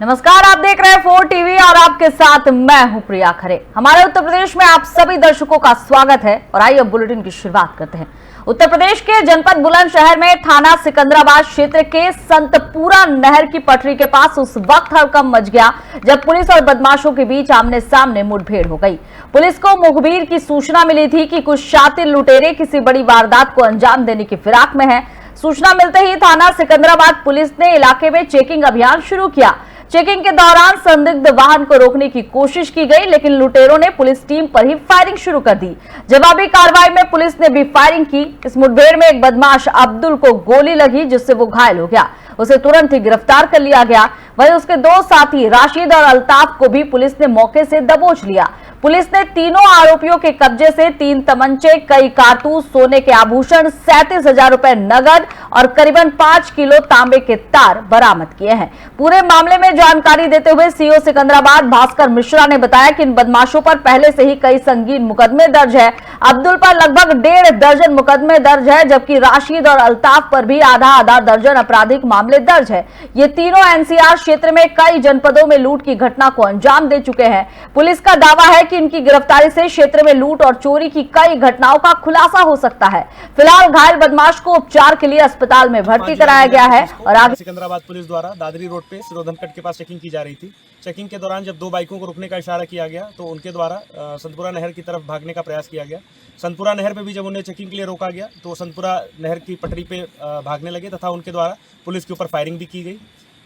नमस्कार, आप देख रहे हैं 4 टीवी और आपके साथ मैं हूं प्रिया खरे। हमारे उत्तर प्रदेश में आप सभी दर्शकों का स्वागत है और आइए अब बुलेटिन की शुरुआत करते हैं। उत्तर प्रदेश के जनपद बुलंदशहर में थाना सिकंदराबाद क्षेत्र के संतपुरा नहर की पटरी के पास उस वक्त हड़कंप मच गया जब पुलिस और बदमाशों के बीच आमने सामने मुठभेड़ हो गई। पुलिस को मुखबिर की सूचना मिली थी कि कुछ शातिर लुटेरे किसी बड़ी वारदात को अंजाम देने की फिराक में हैं। सूचना मिलते ही थाना सिकंदराबाद पुलिस ने इलाके में चेकिंग अभियान शुरू किया। चेकिंग के दौरान संदिग्ध वाहन को रोकने की कोशिश की गई, लेकिन लुटेरों ने पुलिस टीम पर ही फायरिंग शुरू कर दी। जवाबी कार्रवाई में पुलिस ने भी फायरिंग की। इस मुठभेड़ में एक बदमाश अब्दुल को गोली लगी जिससे वो घायल हो गया। उसे तुरंत ही गिरफ्तार कर लिया गया। वहीं उसके दो साथी राशिद और अल्ताफ को भी पुलिस ने मौके से दबोच लिया। पुलिस ने तीनों आरोपियों के कब्जे से 3 तमंचे, कई कारतूस, सोने के आभूषण, 37,000 रुपए नगद और करीबन 5 किलो तांबे के तार बरामद किए हैं। पूरे मामले में जानकारी देते हुए सीओ सिकंदराबाद भास्कर मिश्रा ने बताया कि इन बदमाशों पर पहले से ही कई संगीन मुकदमे दर्ज है। अब्दुल पर लगभग 1.5 दर्जन मुकदमे दर्ज है, जबकि राशिद और अल्ताफ पर भी आधा दर्जन आपराधिक मामले दर्ज है। ये तीनों एनसीआर क्षेत्र में कई जनपदों में लूट की घटना को अंजाम दे चुके हैं। पुलिस का दावा है कि इनकी गिरफ्तारी से क्षेत्र में लूट और चोरी की कई घटनाओं का खुलासा हो सकता है। फिलहाल घायल बदमाश को उपचार के लिए अस्पताल में भर्ती कराया गया है। और आगे सिकंदराबाद पुलिस द्वारा दादरी रोड पे सिरोधन कट के पास चेकिंग की जा रही थी। चेकिंग के दौरान जब 2 बाइकों को रुकने का इशारा किया गया तो उनके द्वारा संतपुरा नहर की तरफ भागने का प्रयास किया गया। संतपुरा नहर पे भी जब उन्हें चेकिंग के लिए रोका गया तो संतपुरा नहर की पटरी पे भागने लगे तथा उनके द्वारा पुलिस के ऊपर फायरिंग भी की गई।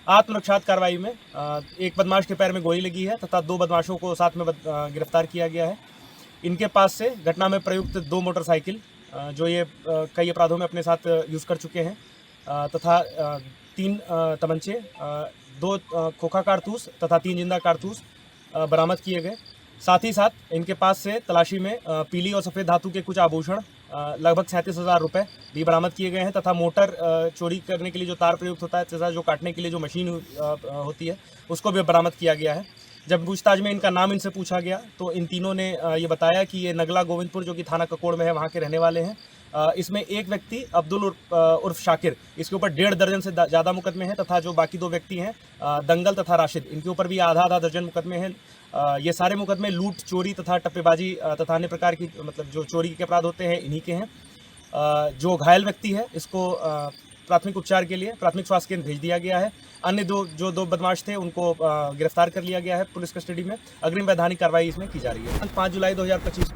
आत्मरक्षा कार्रवाई में एक बदमाश के पैर में गोली लगी है तथा 2 बदमाशों को साथ में गिरफ्तार किया गया है। इनके पास से घटना में प्रयुक्त 2 मोटरसाइकिल जो ये कई अपराधों में अपने साथ यूज़ कर चुके हैं तथा 3 तमंचे, 2 खोखा कारतूस तथा 3 जिंदा कारतूस बरामद किए गए। साथ ही साथ इनके पास से तलाशी में पीली और सफ़ेद धातु के कुछ आभूषण लगभग 37,000 रुपये भी बरामद किए गए हैं तथा मोटर चोरी करने के लिए जो तार प्रयुक्त होता है तथा जो काटने के लिए जो मशीन होती है उसको भी बरामद किया गया है। जब पूछताछ में इनका नाम इनसे पूछा गया तो इन तीनों ने ये बताया कि ये नगला गोविंदपुर जो कि थाना ककोड़ में है वहाँ के रहने वाले हैं। इसमें एक व्यक्ति अब्दुल उर्फ शाकिर, इसके ऊपर 1.5 दर्जन से ज़्यादा मुकदमे हैं तथा जो बाकी 2 व्यक्ति हैं दंगल तथा राशिद, इनके ऊपर भी आधा दर्जन मुकदमे हैं। ये सारे मुकदमे लूट, चोरी तथा टप्पेबाजी तथा अन्य प्रकार की मतलब जो चोरी के अपराध होते हैं इन्हीं के हैं। जो घायल व्यक्ति है इसको प्राथमिक उपचार के लिए प्राथमिक स्वास्थ्य केंद्र भेज दिया गया है। अन्य जो दो बदमाश थे उनको गिरफ्तार कर लिया गया है पुलिस कस्टडी में। अग्रिम वैधानिक कार्रवाई इसमें की जा रही है। 5 जुलाई 2025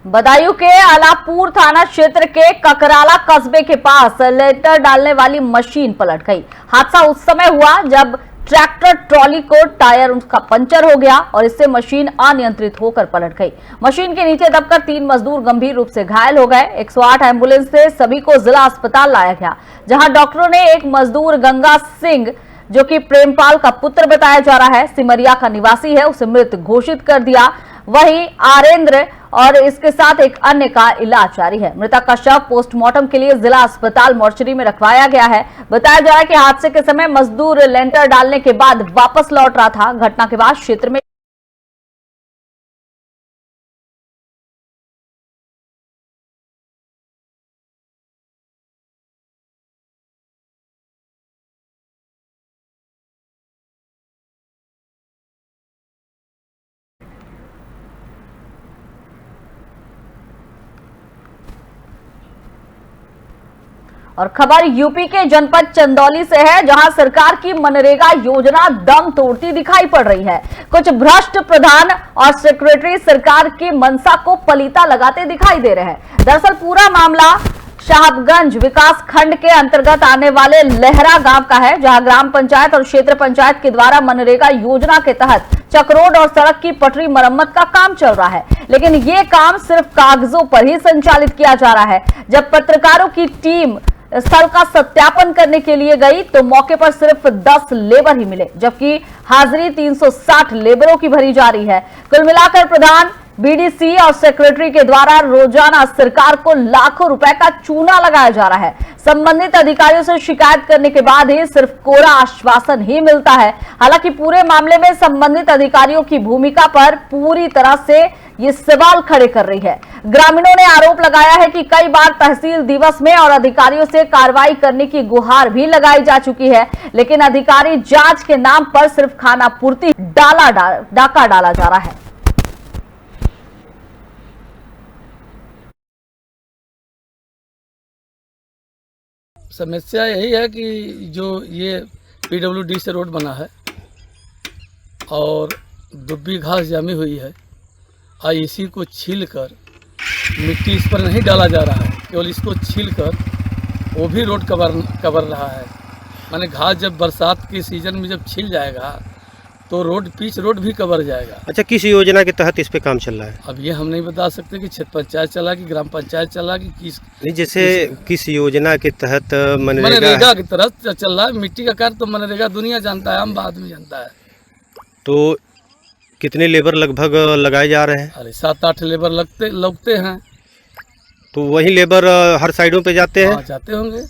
बदायूं के अलापुर थाना क्षेत्र के ककराला कस्बे के पास लेटर डालने वाली मशीन पलट गई। हादसा उस समय हुआ जब ट्रैक्टर ट्रॉली को टायर उसका पंचर हो गया और इससे मशीन अनियंत्रित होकर पलट गई। मशीन के नीचे दबकर 3 मजदूर गंभीर रूप से घायल हो गए। 108 एम्बुलेंस से सभी को जिला अस्पताल लाया गया, जहां डॉक्टरों ने एक मजदूर गंगा सिंह जो कि प्रेमपाल का पुत्र बताया जा रहा है, सिमरिया का निवासी है, उसे मृत घोषित कर दिया। वहीं आरेंद्र और इसके साथ एक अन्य का इलाज जारी है। मृतक का शव पोस्टमार्टम के लिए जिला अस्पताल मोर्चरी में रखवाया गया है। बताया जा रहा है कि हादसे के समय मजदूर लेंटर डालने के बाद वापस लौट रहा था। घटना के बाद क्षेत्र में और खबर यूपी के जनपद चंदौली से है, जहां सरकार की मनरेगा योजना दम तोड़ती दिखाई पड़ रही है। कुछ भ्रष्ट प्रधान और सेक्रेटरी सरकार की मंशा को पलीता लगाते दिखाई दे रहे हैं। दरअसल पूरा मामला साहबगंज विकास खंड के अंतर्गत आने वाले लहरा गांव का है, जहां ग्राम पंचायत और क्षेत्र पंचायत के द्वारा मनरेगा योजना के तहत चक्रोड और सड़क की पटरी मरम्मत का काम चल रहा है, लेकिन ये काम सिर्फ कागजों पर ही संचालित किया जा रहा है। जब पत्रकारों की टीम स्थल का सत्यापन करने के लिए गई तो मौके पर सिर्फ 10 लेबर ही मिले, जबकि हाजिरी 360 लेबरों की भरी जा रही है। कुल मिलाकर प्रधान, बीडीसी और सेक्रेटरी के द्वारा रोजाना सरकार को लाखों रुपए का चूना लगाया जा रहा है। संबंधित अधिकारियों से शिकायत करने के बाद ही सिर्फ कोरा आश्वासन ही मिलता है। हालांकि पूरे मामले में संबंधित अधिकारियों की भूमिका पर पूरी तरह से ये सवाल खड़े कर रही है। ग्रामीणों ने आरोप लगाया है कि कई बार तहसील दिवस में और अधिकारियों से कार्रवाई करने की गुहार भी लगाई जा चुकी है, लेकिन अधिकारी जांच के नाम पर सिर्फ खानापूर्ति डाका डाला जा रहा है। समस्या यही है कि जो ये पीडब्ल्यूडी से रोड बना है और दुब्बी घास जमी हुई है और इसी को छीलकर मिट्टी इस पर नहीं डाला जा रहा है, केवल इसको छीलकर वो भी रोड कवर रहा है। माने घास जब बरसात के सीजन में जब छिल जाएगा तो पिच रोड भी कवर जाएगा। अच्छा, किस योजना के तहत इस पे काम चल रहा है? अब ये हम नहीं बता सकते कि क्षेत्र पंचायत चला कि ग्राम पंचायत चला कि नहीं, जैसे किस योजना के तहत मनरेगा की तरफ चल रहा है। मिट्टी का कार्य तो मनरेगा दुनिया जानता है, आम आदमी जानता है। तो कितने लेबर लगभग लगाए जा रहे हैं? अरे 7-8 लेबर लगते हैं। तो वही लेबर हर साइडों पे जाते हैं? हाँ, जाते होंगे।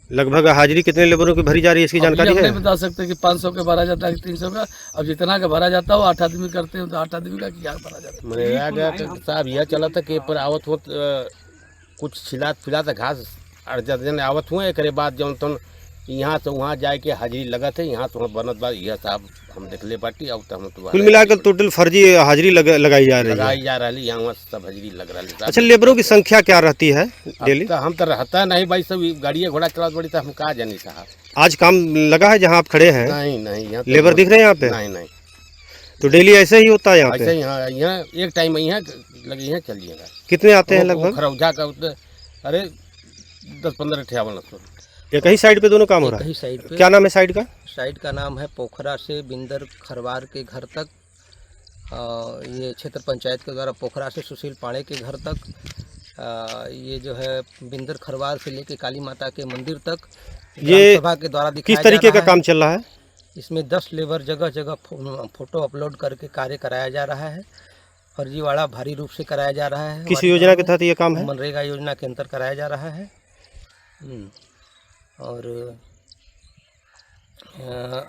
लगभग हाजिरी कितने लेबरों की भरी जा रही है, इसकी जानकारी है? नहीं बता सकते कि 500 का भरा जाता है कि 300 का। अब जितना का भरा जाता हो 8 आदमी करते हैं तो 8 आदमी का क्या भरा जाता है। मनरेगा साहब यह चला था कि पर आवत हो कुछ फिलात घास अर्जन आवत हुए, एक बाद जौन तौन यहाँ से वहाँ जाए के हाजिरी लगा थे, यहाँ तो बनत बात यह साहब हम देख ले बाटी। अब तो हम कुल मिलाकर टोटल फर्जी हाजिरी लगाई जा रही है। यहाँ सब हाजिरी लग रहा है। अच्छा, लेबरों की संख्या क्या रहती है डेली? हम तो रहता नहीं भाई, सब गाड़ी घोड़ा चला बड़ी था, हम कहा जानी साहब। आज काम लगा है जहाँ आप खड़े हैं? नहीं लेबर दिख रहे हैं यहाँ पे? नहीं। तो डेली ऐसे ही होता है यहाँ पे? ऐसे यहाँ एक टाइम यहाँ लगी है, चलिएगा। कितने आते हैं लगभग? खरौझा का अरे 10-15 58। एक ही साइड पे दोनों काम हो रहा है? साइड पे। क्या नाम है साइड का? साइड का नाम है पोखरा से बिंदर खरवार के घर तक। ये क्षेत्र पंचायत के द्वारा पोखरा से सुशील पाड़े के घर तक। ये जो है बिंदर खरवार से लेके काली माता के मंदिर तक ये सभा के द्वारा किस तरीके का काम चल रहा है? इसमें 10 लेबर जगह जगह फोटो अपलोड करके कार्य कराया जा रहा है। फर्जीवाड़ा भारी रूप से कराया जा रहा है। किस योजना के तहत ये काम है? मनरेगा योजना के अंतर्गत कराया जा रहा है। और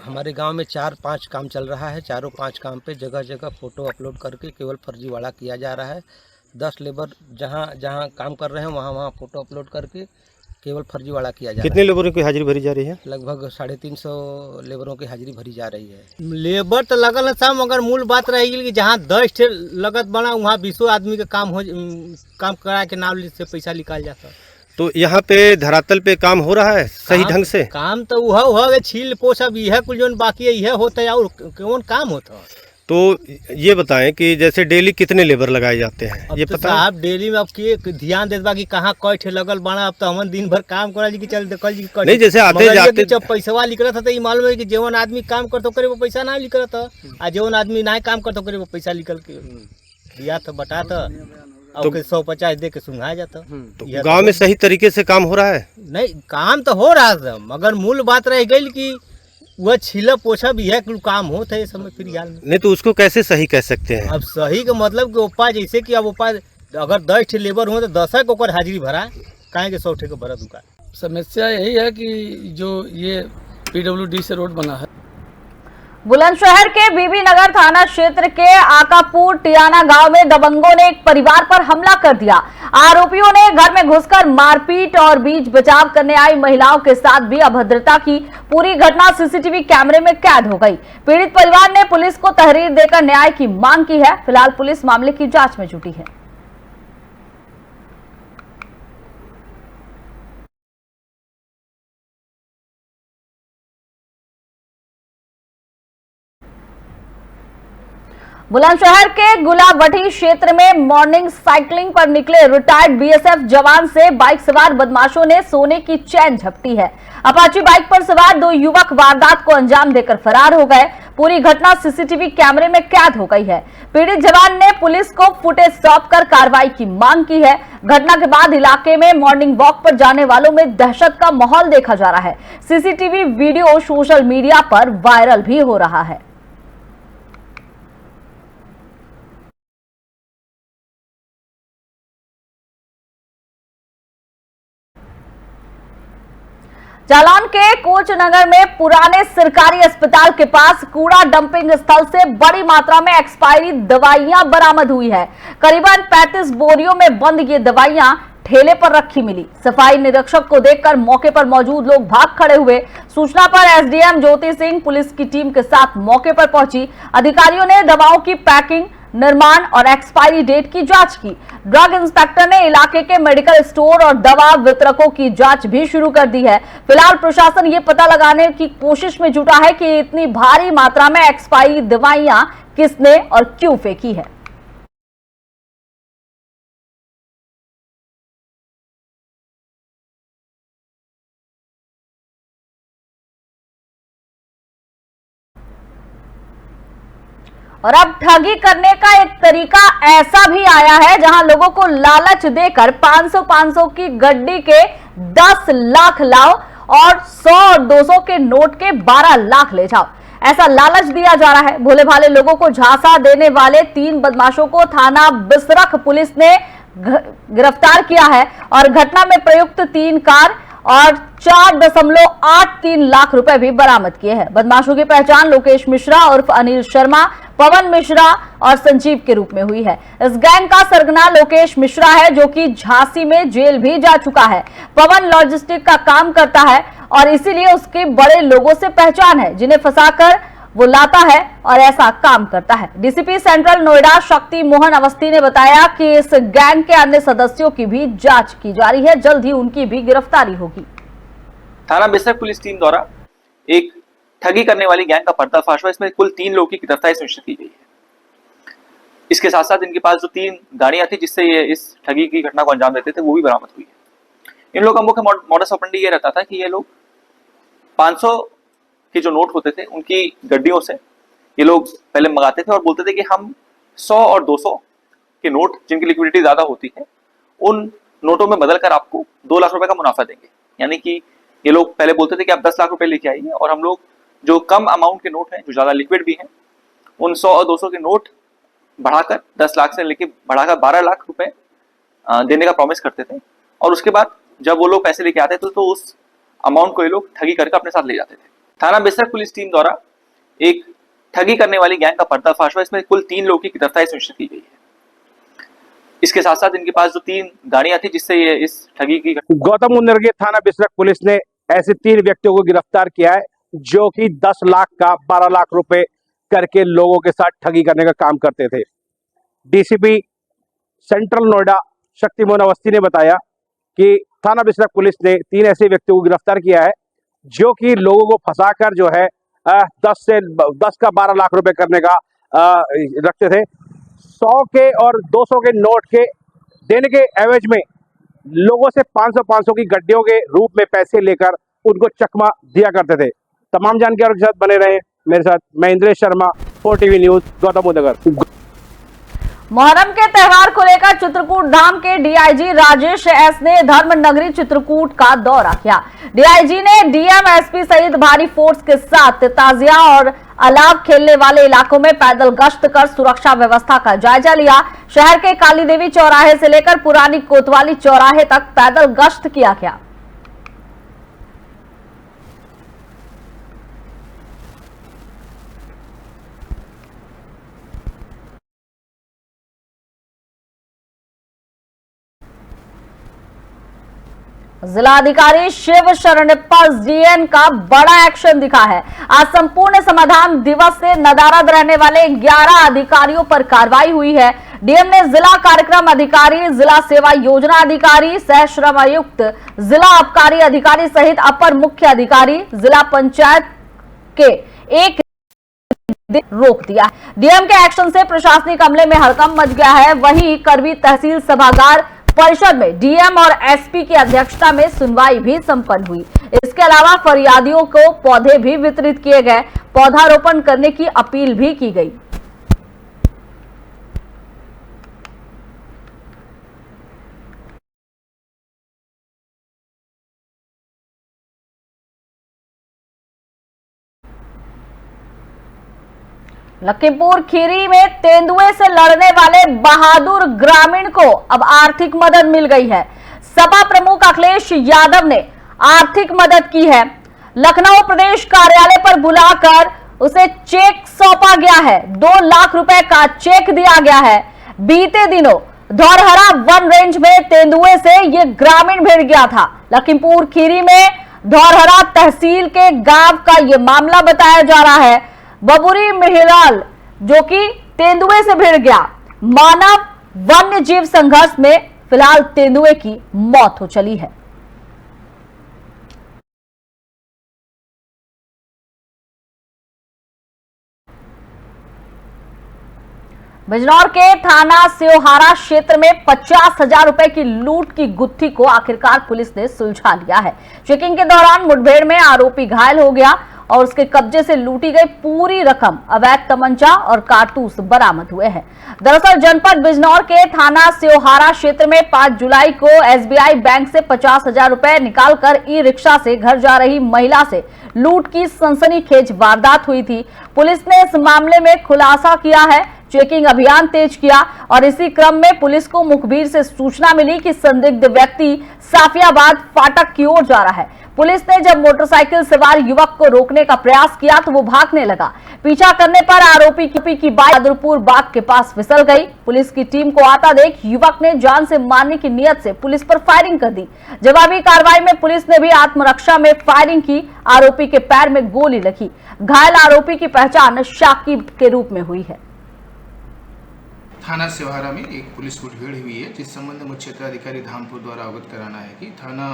हमारे गांव में 4-5 काम चल रहा है। 4-5 काम पे जगह जगह फ़ोटो अपलोड करके केवल फर्जीवाड़ा किया जा रहा है। 10 लेबर जहां काम कर रहे हैं वहां फ़ोटो अपलोड करके केवल फर्जीवाड़ा किया जा रहा है। कितने लेबरों की हाजिरी भरी जा रही है? लगभग 350 लेबरों की हाजिरी भरी जा रही है। लेबर तो लगल है सब, मगर मूल बात रहेगी कि जहाँ 10 ठे लगत बना वहाँ 20 आदमी के काम करा के नाम से पैसा निकाल जाता। तो यहाँ पे धरातल पे काम हो रहा है सही ढंग से? काम तो वह छील पोछ अब यह कुछ जो बाकी है यह होता है, और कौन काम होता है। तो ये बताएं कि जैसे डेली कितने लेबर लगाए जाते हैं ये तो पता है? साहब डेली में अब के ध्यान देत बा कि कहाँ कै ठे लगल बाड़ा। अब तो हमन दिन भर काम करा जी कि चल देखल जी नहीं, जैसे आते जाते जब पैसा लिखल था तो ये मालूम है कि जेवन आदमी काम करतो करे वो पैसा ना लिखल था, आ जेवन आदमी ना काम करतो करे वो पैसा निकल के दिया तो बता था। अब 150 दे के सुंघा जाता। तो गांव में सही तरीके से काम हो रहा है? नहीं, काम तो हो रहा था, मगर मूल बात रह गई कि वह छीला पोछा भी है काम होता है समय फिर यार में। नहीं तो उसको कैसे सही कह सकते हैं? अब सही का मतलब कि उपा जैसे कि अब उपा अगर 10 ठे लेबर हो तो 10 को ओकर हाजिरी भरा, काहे के 100 ठे को भरा दुकान। समस्या यही है कि जो ये पीडब्ल्यूडी से रोड बना है। बुलंदशहर के बीबी नगर थाना क्षेत्र के आकापुर टियाना गांव में दबंगों ने एक परिवार पर हमला कर दिया। आरोपियों ने घर में घुसकर मारपीट और बीच बचाव करने आई महिलाओं के साथ भी अभद्रता की। पूरी घटना सीसीटीवी कैमरे में कैद हो गई। पीड़ित परिवार ने पुलिस को तहरीर देकर न्याय की मांग की है। फिलहाल पुलिस मामले की जांच में जुटी है। बुलंदशहर के गुलाबटी क्षेत्र में मॉर्निंग साइकिलिंग पर निकले रिटायर्ड बीएसएफ जवान से बाइक सवार बदमाशों ने सोने की चैन झपटी है। अपाची बाइक पर सवार 2 युवक वारदात को अंजाम देकर फरार हो गए। पूरी घटना सीसीटीवी कैमरे में कैद हो गई है। पीड़ित जवान ने पुलिस को फुटेज सौंपकर कार्रवाई की मांग की है। घटना के बाद इलाके में मॉर्निंग वॉक पर जाने वालों में दहशत का माहौल देखा जा रहा है। सीसीटीवी वीडियो सोशल मीडिया पर वायरल भी हो रहा है। जालौन के कोच नगर में पुराने सरकारी अस्पताल के पास कूड़ा डंपिंग स्थल से बड़ी मात्रा में एक्सपायरी दवाइयां बरामद हुई है। करीबन 35 बोरियों में बंद ये दवाइयां ठेले पर रखी मिली। सफाई निरीक्षक को देखकर मौके पर मौजूद लोग भाग खड़े हुए। सूचना पर एसडीएम ज्योति सिंह पुलिस की टीम के साथ मौके पर पहुंची। अधिकारियों ने दवाओं की पैकिंग, निर्माण और एक्सपायरी डेट की जांच की। ड्रग इंस्पेक्टर ने इलाके के मेडिकल स्टोर और दवा वितरकों की जांच भी शुरू कर दी है। फिलहाल प्रशासन ये पता लगाने की कोशिश में जुटा है कि इतनी भारी मात्रा में एक्सपायरी दवाइयां किसने और क्यों फेंकी है। और अब ठगी करने का एक तरीका ऐसा भी आया है जहां लोगों को लालच देकर 500 की गड्डी के 10 लाख लाओ और 100 और 200 के नोट के 12 लाख ले जाओ, ऐसा लालच दिया जा रहा है। भोले भाले लोगों को झांसा देने वाले 3 बदमाशों को थाना बिसरख पुलिस ने गिरफ्तार किया है और घटना में प्रयुक्त 3 कार और 4.83 लाख रुपए भी बरामद किए हैं। बदमाशों की पहचान लोकेश मिश्रा उर्फ अनिल शर्मा, पवन मिश्रा और संजीव के रूप में हुई है। इस गैंग का सरगना लोकेश मिश्रा है जो कि झांसी में जेल भी जा चुका है। पवन लॉजिस्टिक का काम करता है और इसीलिए उसके बड़े लोगों से पहचान है जिन्हें फंसाकर वो लाता है और ऐसा काम करता है। डीसीपी सेंट्रल नोएडा शक्ति मोहन अवस्थी ने बताया कि इस गैंग के अन्य सदस्यों की भी जांच की जा रही है, जल्द ही उनकी भी गिरफ्तारी होगी। थाना बिसरख पुलिस टीम द्वारा एक ठगी करने वाली गैंग का पर्दाफाश हुआ। इसमें कुल 3 लोगों की गिरफ्तारी सुनिश्चित की गई है। इसके साथ साथ इनके पास जो 3 गाड़ियां थी जिससे ये इस ठगी की घटना को अंजाम देते थे वो भी बरामद हुई है। इन लोगों का मुख्य मॉडस ऑपरेंडी ये रहता था कि ये लोग 500 के जो नोट होते थे उनकी गड्डियों से ये लोग पहले मंगाते थे और बोलते थे कि हम 100 और 200 के नोट जिनकी लिक्विडिटी ज्यादा होती है उन नोटों में बदलकर आपको 2 लाख रुपए का मुनाफा देंगे। यानी कि ये लोग पहले बोलते थे कि आप 10 लाख रुपए लेके आइए और हम लोग जो कम अमाउंट के नोट हैं जो ज्यादा लिक्विड भी हैं उन 100 और 200 के नोट बढ़ाकर 10 लाख से लेके बढ़ाकर 12 लाख रुपए देने का प्रॉमिस करते थे। और उसके बाद जब वो लोग पैसे लेके आते थे तो उस अमाउंट को ये लोग ठगी करके अपने साथ ले जाते थे। थाना बिसरख पुलिस टीम द्वारा एक ठगी करने वाली गैंग का पर्दाफाश हुआ। इसमें कुल 3 लोगों की गिरफ्तारी सुनिश्चित की गई है। इसके साथ साथ इनके पास जो 3 गाड़ियां थी जिससे ये इस ठगी की गौतम बुद्ध नगर थाना बिसरख पुलिस ने ऐसे 3 व्यक्तियों को गिरफ्तार किया है जो कि 10 लाख का 12 लाख रुपए करके लोगों के साथ ठगी करने का काम करते थे। डीसीपी सेंट्रल नोएडा शक्ति मोहन अवस्थी ने बताया कि थाना बिसरख पुलिस ने 3 ऐसे व्यक्तियों को गिरफ्तार किया है जो कि लोगों को फंसाकर जो है 10 का 12 लाख रुपए करने का रखते थे। 100 के और 200 के नोट के देने के एवज में लोगों से 500 की गड्डियों के रूप में पैसे लेकर उनको चकमा दिया करते थे। तमाम जानकारियों के साथ बने रहे मेरे साथ। मैं इंद्रेश शर्मा, 4TV न्यूज, गौतम बुद्ध नगर। मुहर्रम के त्योहार को लेकर चित्रकूट धाम के डीआईजी राजेश एस ने धर्म नगरी चित्रकूट का दौरा किया। डीआईजी ने डीएम, एसपी सहित भारी फोर्स के साथ ताजिया और अलाव खेलने वाले इलाकों में पैदल गश्त कर सुरक्षा व्यवस्था का जायजा लिया। शहर के काली देवी चौराहे से लेकर पुरानी कोतवाली चौराहे तक पैदल गश्त किया गया। जिला अधिकारी शिव शरणप्पा जीएन का बड़ा एक्शन दिखा है। आज संपूर्ण समाधान दिवस से नदारद रहने वाले 11 अधिकारियों पर कार्रवाई हुई है। डीएम ने जिला कार्यक्रम अधिकारी, जिला सेवा योजना अधिकारी, सह श्रम आयुक्त, जिला आबकारी अधिकारी सहित अपर मुख्य अधिकारी, जिला पंचायत के एक दिन रोक दिया। डीएम के एक्शन से प्रशासनिक अमले में हड़कंप मच गया है। वहीं करवी तहसील सभागार परिषद में डीएम और एसपी की अध्यक्षता में सुनवाई भी संपन्न हुई। इसके अलावा फरियादियों को पौधे भी वितरित किए गए। पौधारोपण करने की अपील भी की गई। लखीमपुर खीरी में तेंदुए से लड़ने वाले बहादुर ग्रामीण को अब आर्थिक मदद मिल गई है। सपा प्रमुख अखिलेश यादव ने आर्थिक मदद की है। लखनऊ प्रदेश कार्यालय पर बुलाकर उसे चेक सौंपा गया है। 2 लाख रुपए का चेक दिया गया है। बीते दिनों धौरहरा वन रेंज में तेंदुए से ये ग्रामीण भिड़ गया था। लखीमपुर खीरी में धौरहरा तहसील के गांव का ये मामला बताया जा रहा है। बबुरी मिहिलाल जो कि तेंदुए से भिड़ गया। मानव वन्य जीव संघर्ष में फिलहाल तेंदुए की मौत हो चली है। बिजनौर के थाना सेवहारा क्षेत्र में 50,000 रुपए की लूट की गुत्थी को आखिरकार पुलिस ने सुलझा लिया है। चेकिंग के दौरान मुठभेड़ में आरोपी घायल हो गया और उसके कब्जे से लूटी गई पूरी रकम, अवैध तमंचा और कारतूस बरामद हुए हैं। दरअसल जनपद बिजनौर के थाना सेवहारा क्षेत्र में 5 जुलाई को एसबीआई बैंक से 50,000 रुपए निकालकर ई रिक्शा से घर जा रही महिला से लूट की सनसनीखेज वारदात हुई थी। पुलिस ने इस मामले में खुलासा किया है, चेकिंग अभियान तेज किया और इसी क्रम में पुलिस को मुखबिर से सूचना मिली कि संदिग्ध व्यक्ति साफियाबाद फाटक की ओर जा रहा है। पुलिस ने जब मोटरसाइकिल सवार युवक को रोकने का प्रयास किया तो वो भागने लगा। पीछा करने पर आरोपी की बाइक बहादुरपुर बाग के पास फिसल गई। पुलिस की टीम को आता देख युवक ने जान से मारने की नियत से पुलिस पर फायरिंग कर दी। जवाबी कार्रवाई में पुलिस ने भी आत्मरक्षा में फायरिंग की। आरोपी के पैर में गोली लगी। घायल आरोपी की पहचान शाकिब के रूप में हुई है। थाना सेवहारा में एक पुलिस मुठभेड़ हुई है, जिस संबंध में मुख्य क्षेत्राधिकारी धामपुर द्वारा अवगत कराना है कि थाना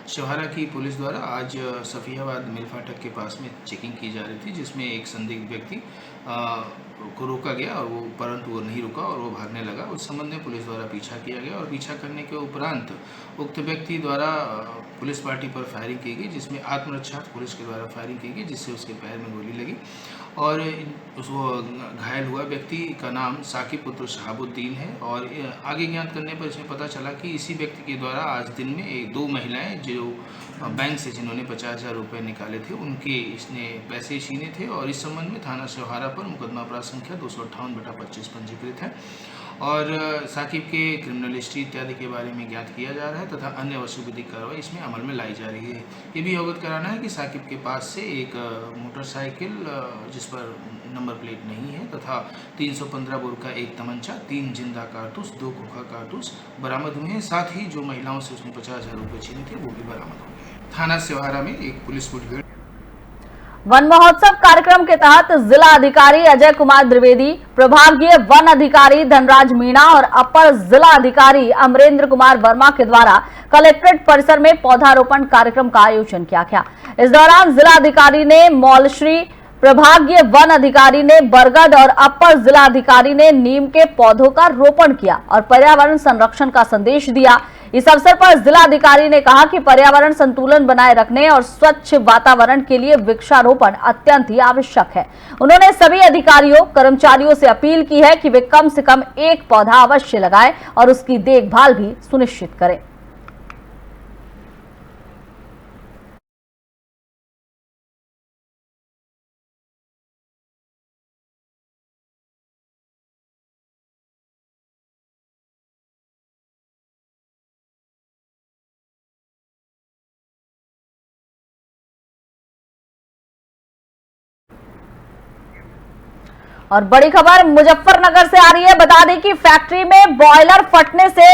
सेवहारा की पुलिस द्वारा आज सफियाबाद मिल फाटक के पास में चेकिंग की जा रही थी, जिसमें एक संदिग्ध व्यक्ति को रोका गया और परंतु वो नहीं रुका और वो भागने लगा। उस संबंध में पुलिस द्वारा पीछा किया गया और पीछा करने के उपरांत उक्त व्यक्ति द्वारा पुलिस पार्टी पर फायरिंग की गई, जिसमें आत्मरक्षा पुलिस के द्वारा फायरिंग की गई, जिससे उसके पैर में गोली लगी और उसको घायल हुआ व्यक्ति का नाम साकिब पुत्र शहाबुद्दीन है। और आगे ज्ञात करने पर इसमें पता चला कि इसी व्यक्ति के द्वारा आज दिन में 2 महिलाएं जो बैंक से जिन्होंने 50,000 रुपये निकाले थे, उनके इसने पैसे छीने थे और इस संबंध में थाना सेवहारा पर मुकदमा अपराध संख्या 258/25 पंजीकृत है और साकिब के क्रिमिनल हिस्ट्री इत्यादि के बारे में ज्ञात किया जा रहा है तथा अन्य आवश्यक विधिक कार्रवाई इसमें अमल में लाई जा रही है। ये भी अवगत कराना है कि साकिब के पास से एक मोटरसाइकिल जिस पर नंबर प्लेट नहीं है तथा 315 बोर का एक तमंचा, 3 जिंदा कारतूस, 2 खोखा कारतूस बरामद हुए हैं। साथ ही जो महिलाओं से उसने 50,000 रुपये छीने थे वो भी बरामद हो गए हैं। थाना सेवहारा में एक पुलिस मुठभेड़। वन महोत्सव कार्यक्रम के तहत जिला अधिकारी अजय कुमार द्विवेदी, प्रभागीय वन अधिकारी धनराज मीणा और अपर जिला अधिकारी अमरेंद्र कुमार वर्मा के द्वारा कलेक्ट्रेट परिसर में पौधारोपण कार्यक्रम का आयोजन किया गया। इस दौरान जिला अधिकारी ने मौलश्री, प्रभागीय वन अधिकारी ने बरगद और अपर जिला अधिकारी ने नीम के पौधों का रोपण किया और पर्यावरण संरक्षण का संदेश दिया। इस अवसर पर जिला अधिकारी ने कहा कि पर्यावरण संतुलन बनाए रखने और स्वच्छ वातावरण के लिए वृक्षारोपण अत्यंत ही आवश्यक है। उन्होंने सभी अधिकारियों, कर्मचारियों से अपील की है कि वे कम से कम एक पौधा अवश्य लगाएं और उसकी देखभाल भी सुनिश्चित करें। और बड़ी खबर मुजफ्फरनगर से आ रही है। बता दें कि फैक्ट्री में बॉयलर फटने से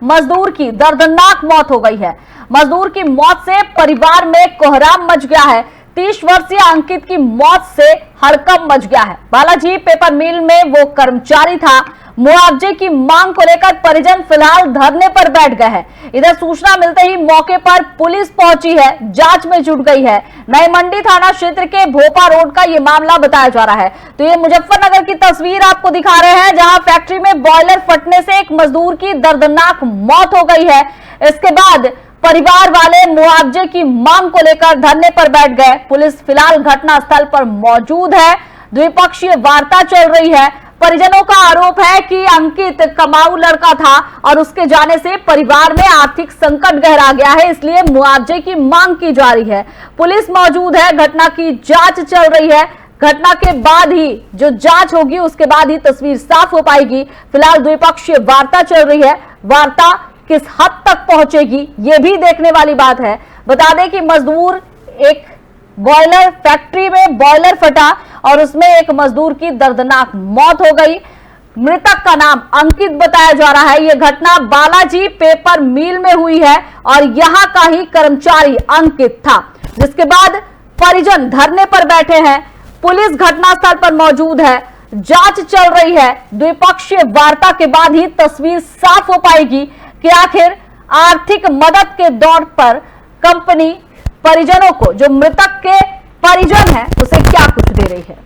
मजदूर की दर्दनाक मौत हो गई है। मजदूर की मौत से परिवार में कोहराम मच गया है। 30 वर्षीय अंकित की मौत से हड़कंप मच गया है। बालाजी पेपर मिल में वो कर्मचारी था। मुआवजे की मांग को लेकर परिजन फिलहाल धरने पर बैठ गए हैं। इधर सूचना मिलते ही मौके पर पुलिस पहुंची है, जांच में जुट गई है। नई मंडी थाना क्षेत्र के भोपा रोड का ये मामला बताया जा रहा है। तो ये मुजफ्फरनगर की तस्वीर आपको दिखा रहे हैं, जहां फैक्ट्री में बॉयलर फटने से एक मजदूर की दर्दनाक मौत हो गई है। इसके बाद परिवार वाले मुआवजे की मांग को लेकर धरने पर बैठ गए। पुलिस फिलहाल घटनास्थल पर मौजूद है। द्विपक्षीय वार्ता चल रही है। परिजनों का आरोप है कि अंकित कमाऊ लड़का था और उसके जाने से परिवार में आर्थिक संकट गहरा गया है, इसलिए मुआवजे की मांग की जा रही है। पुलिस मौजूद है, घटना की जांच चल रही है। घटना के बाद ही जो जांच होगी उसके बाद ही तस्वीर साफ हो पाएगी। फिलहाल द्विपक्षीय वार्ता चल रही है। वार्ता किस हद तक पहुंचेगी ये भी देखने वाली बात है। बता दें कि मजदूर एक बॉयलर फैक्ट्री में बॉयलर फटा और उसमें एक मजदूर की दर्दनाक मौत हो गई। मृतक का नाम अंकित बताया जा रहा है। यह घटना बालाजी पेपर मिल में हुई है और यहां का ही कर्मचारी अंकित था, जिसके बाद परिजन धरने पर बैठे हैं। पुलिस घटनास्थल पर मौजूद है, जांच चल रही है। द्विपक्षीय वार्ता के बाद ही तस्वीर साफ हो पाएगी कि आखिर आर्थिक मदद के दौर पर कंपनी परिजनों को, जो मृतक के परिजन हैं, उसे क्या कुछ दे रही है।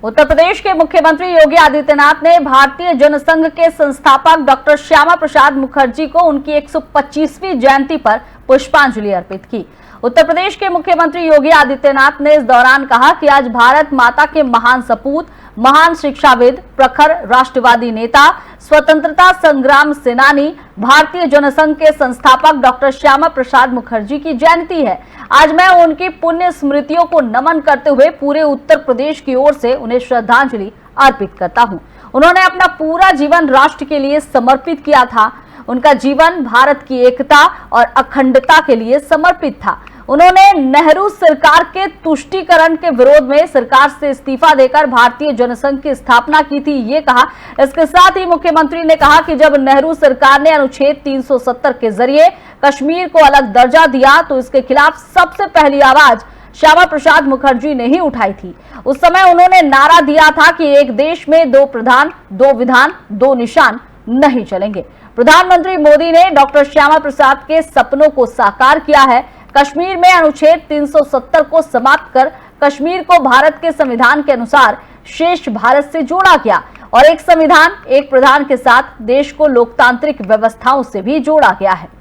उत्तर प्रदेश के मुख्यमंत्री योगी आदित्यनाथ ने भारतीय जनसंघ के संस्थापक डॉक्टर श्यामा प्रसाद मुखर्जी को उनकी 125वीं जयंती पर पुष्पांजलि अर्पित की। उत्तर प्रदेश के मुख्यमंत्री योगी आदित्यनाथ ने इस दौरान कहा कि आज भारत माता के महान सपूत, महान शिक्षाविद, प्रखर राष्ट्रवादी नेता, स्वतंत्रता संग्राम सेनानी, भारतीय जनसंघ के संस्थापक डॉक्टर श्यामा प्रसाद मुखर्जी की जयंती है। आज मैं उनकी पुण्य स्मृतियों को नमन करते हुए पूरे उत्तर प्रदेश की ओर से उन्हें श्रद्धांजलि अर्पित करता हूं। उन्होंने अपना पूरा जीवन राष्ट्र के लिए समर्पित किया था। उनका जीवन भारत की एकता और अखंडता के लिए समर्पित था। उन्होंने नेहरू सरकार के तुष्टीकरण के विरोध में सरकार से इस्तीफा देकर भारतीय जनसंघ की स्थापना की थी, ये कहा। इसके साथ ही मुख्यमंत्री ने कहा कि जब नेहरू सरकार ने अनुच्छेद 370 के जरिए कश्मीर को अलग दर्जा दिया तो इसके खिलाफ सबसे पहली आवाज श्यामा प्रसाद मुखर्जी ने ही उठाई थी। उस समय उन्होंने नारा दिया था कि एक देश में दो प्रधान, दो विधान, दो निशान नहीं चलेंगे। प्रधानमंत्री मोदी ने डॉक्टर श्यामा प्रसाद के सपनों को साकार किया है। कश्मीर में अनुच्छेद 370 को समाप्त कर कश्मीर को भारत के संविधान के अनुसार शेष भारत से जोड़ा गया और एक संविधान, एक प्रधान के साथ देश को लोकतांत्रिक व्यवस्थाओं से भी जोड़ा गया है।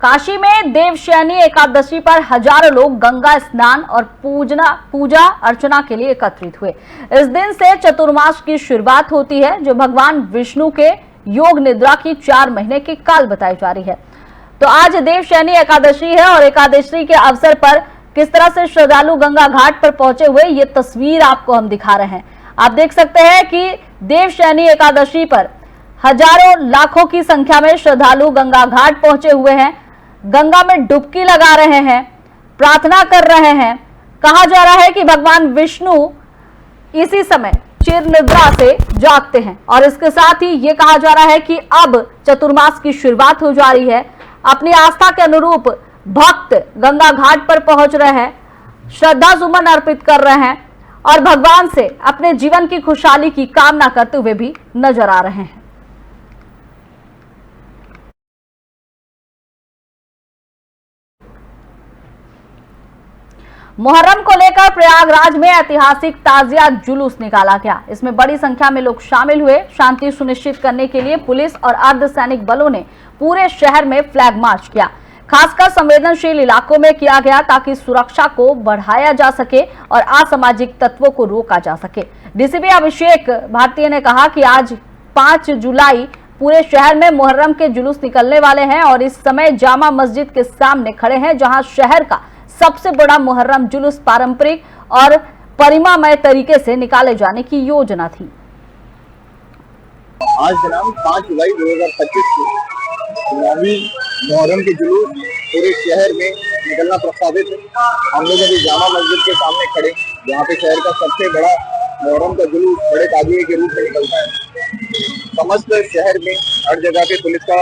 काशी में देवशयनी एकादशी पर हजारों लोग गंगा स्नान और पूजा अर्चना के लिए एकत्रित हुए। इस दिन से चतुर्मास की शुरुआत होती है, जो भगवान विष्णु के योग निद्रा की 4 महीने की काल बताई जा रही है। तो आज देवशयनी एकादशी है और एकादशी के अवसर पर किस तरह से श्रद्धालु गंगा घाट पर पहुंचे हुए, ये तस्वीर आपको हम दिखा रहे हैं। आप देख सकते हैं कि देवशयनी एकादशी पर हजारों लाखों की संख्या में श्रद्धालु गंगा घाट पहुंचे हुए हैं, गंगा में डुबकी लगा रहे हैं, प्रार्थना कर रहे हैं। कहा जा रहा है कि भगवान विष्णु इसी समय चिर निद्रा से जागते हैं और इसके साथ ही ये कहा जा रहा है कि अब चतुर्मास की शुरुआत हो जा रही है। अपनी आस्था के अनुरूप भक्त गंगा घाट पर पहुंच रहे हैं, श्रद्धा सुमन अर्पित कर रहे हैं और भगवान से अपने जीवन की खुशहाली की कामना करते हुए भी नजर आ रहे हैं। मुहर्रम को लेकर प्रयागराज में ऐतिहासिक ताजिया जुलूस निकाला गया। इसमें बड़ी संख्या में लोग शामिल हुए। शांति सुनिश्चित करने के लिए पुलिस और अर्धसैनिक बलों ने पूरे शहर में फ्लैग मार्च किया। खासकर संवेदनशील इलाकों में किया गया ताकि सुरक्षा को बढ़ाया जा सके और असामाजिक तत्वों को रोका जा सके। डीसीपी अभिषेक भारती ने कहा कि आज 5 जुलाई पूरे शहर में मुहर्रम के जुलूस निकलने वाले हैं और इस समय जामा मस्जिद के सामने खड़े हैं, जहां शहर का सबसे बड़ा मुहर्रम जुलूस पारंपरिक और परिमामय तरीके से निकाले जाने की योजना थी। आज दिनांक 5 जुलाई 2025 को चुनावी मुहर्रम के जुलूस पूरे शहर में निकलना प्रस्तावित है। हम लोग अभी जामा मस्जिद के सामने खड़े, जहाँ पे शहर का सबसे बड़ा मुहर्रम का जुलूस बड़े ताजिए के रूप में निकलता है। समस्त शहर में हर जगह पे पुलिस का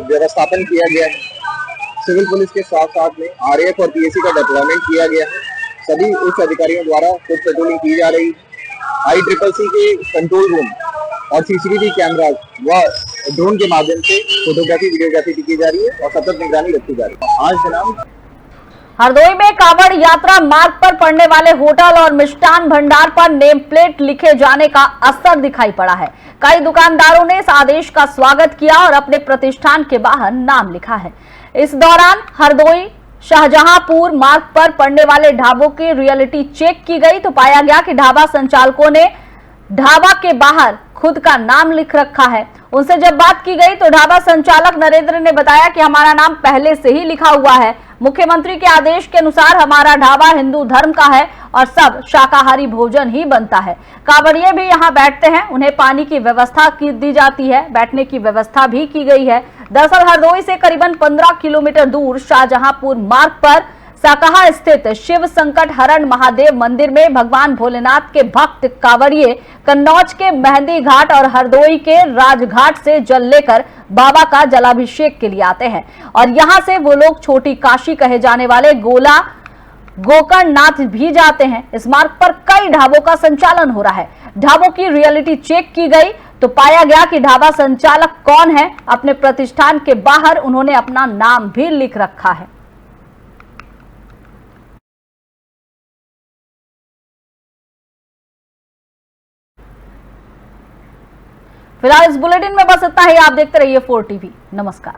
व्यवस्थापन किया गया है। सिविल पुलिस के साथ साथ में आरएएफ और पीएसी का डिप्लॉयमेंट किया गया है। सभी उच्च अधिकारियों द्वारा फुट पेट्रोलिंग की जा रही है। ICCC के कंट्रोल रूम और सीसीटीवी कैमराज व ड्रोन के माध्यम से फोटोग्राफी, वीडियोग्राफी की जा रही है और सतत निगरानी रखी जा रही है। आज दिनांक हरदोई में कांवड़ यात्रा मार्ग पर पड़ने वाले होटल और मिष्ठान भंडार पर नेम प्लेट लिखे जाने का असर दिखाई पड़ा है। कई दुकानदारों ने इस आदेश का स्वागत किया और अपने प्रतिष्ठान के बाहर नाम लिखा है। इस दौरान हरदोई शाहजहांपुर मार्ग पर पड़ने वाले ढाबों की रियलिटी चेक की गई तो पाया गया कि ढाबा संचालकों ने ढाबा के बाहर खुद का नाम लिख रखा है। उनसे जब बात की गई तो ढाबा संचालक नरेंद्र ने बताया कि हमारा नाम पहले से ही लिखा हुआ है। मुख्यमंत्री के आदेश के अनुसार हमारा ढाबा हिंदू धर्म का है और सब शाकाहारी भोजन ही बनता है। कांवड़िये भी यहाँ बैठते हैं, उन्हें पानी की व्यवस्था दी जाती है, बैठने की व्यवस्था भी की गई है। दरअसल हरदोई से करीबन 15 किलोमीटर दूर शाहजहांपुर मार्ग पर साकाहा स्थित शिव संकट हरण महादेव मंदिर में भगवान भोलेनाथ के भक्त कांवड़िये कन्नौज के मेहंदी घाट और हरदोई के राजघाट से जल लेकर बाबा का जलाभिषेक के लिए आते हैं और यहां से वो लोग छोटी काशी कहे जाने वाले गोकर्णनाथ भी जाते हैं। इस मार्ग पर कई ढाबों का संचालन हो रहा है। ढाबों की रियलिटी चेक की गई तो पाया गया कि ढाबा संचालक कौन है। अपने प्रतिष्ठान के बाहर उन्होंने अपना नाम भी लिख रखा है। फिलहाल इस बुलेटिन में बस इतना ही। आप देखते रहिए 4 टीवी। नमस्कार।